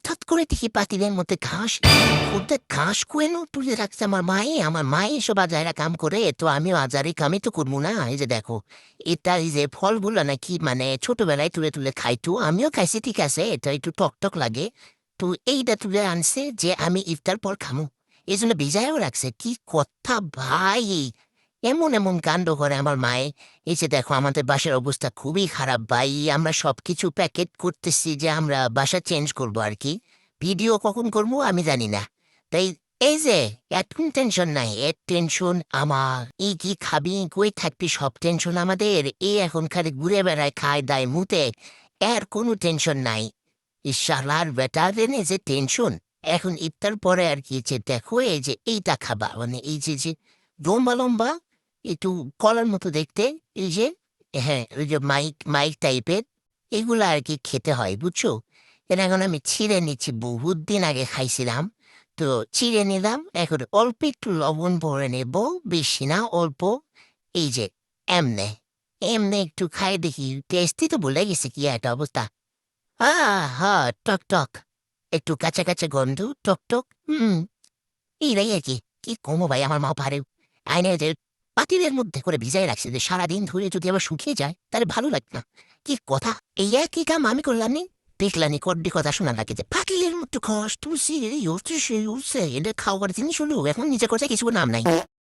হঠাৎ করে দেখি পাতিলের মধ্যে ঘাস, ওতে ঘাস কুয়েনো তুলে রাখছে আমার মায়ে এসব আজাইরা কাম করে, তো আমিও আজারি কামই তো করবো না। এই যে দেখো, এটা এই যে ফলগুলো নাকি মানে ছোটবেলায় তুলে তুলে খাইতো, আমিও খাইছি, ঠিক আছে, এটা একটু টক টক লাগে। তো এইটা তুলে আনছে যে আমি ইফতার পর খামু, এই জন্য ভিজায়ও রাখছে। কি কথা ভাই, এমন এমন কাণ্ড করে আমার মায়ে। এই যে দেখো, আমাদের বাসার অবস্থা খুবই খারাপ ভাই, আমরা সবকিছু প্যাকেট করতেছি যে আমরা বাসা চেঞ্জ করব আর কি। ভিডিও কখন করবো আমি জানি না। তাই এই যে এখন টেনশন নাই, এর টেনশন আমার। এই কি খাবি, কই থাকবি, সব টেনশন আমাদের। এই এখন খালি ঘুরে বেড়ায়, খায় দায় মুতে, এর কোনো টেনশন নাই। এই শালার বেটা দেনে যে টেনশন। এখন ইফতার পরে আর কি, যে দেখো এই যে এইটা খাবা, মানে এই যে যে লম্বা লম্বা একটু কলার মতো দেখতে, এই যে, হ্যাঁ, ওই যে মাইক মাইক টাইপের, এগুলো আর কি খেতে হয়, বুঝছো। এটা এখন আমি ছিঁড়ে নিচ্ছি, বহুত দিন আগে খাইছিলাম। তো চিড়ে নিলাম, এখন অল্প একটু লবণ ভরে নেব, বেশি না, অল্প। এই যে এমনে এমনে একটু খাই দেখি, টেস্টি তো ভুলে গেছে কি একটা অবস্থা। হা, টক টক, একটু কাঁচা কাঁচা গন্ধ, টক টক। এইটাই আর কি। কি কমো ভাই, আমার মা পারে আইনে যে পাতিলের মধ্যে করে ভিজাই রাখছে, যে সারাদিন ধরে যদি আবার শুকিয়ে যায় তাহলে ভালো লাগবে না। কি কথা, এই একই কাম আমি করলাম নি। দেখলানি কড্ডি কথা শোনা লাগে যে পাতিলের মধ্যে খস তুলসি, এই উঠছে সেই উঠছে, এটা খাওয়ার জিনিস হলো, এখন নিজে করছে কিছু নাম নাই।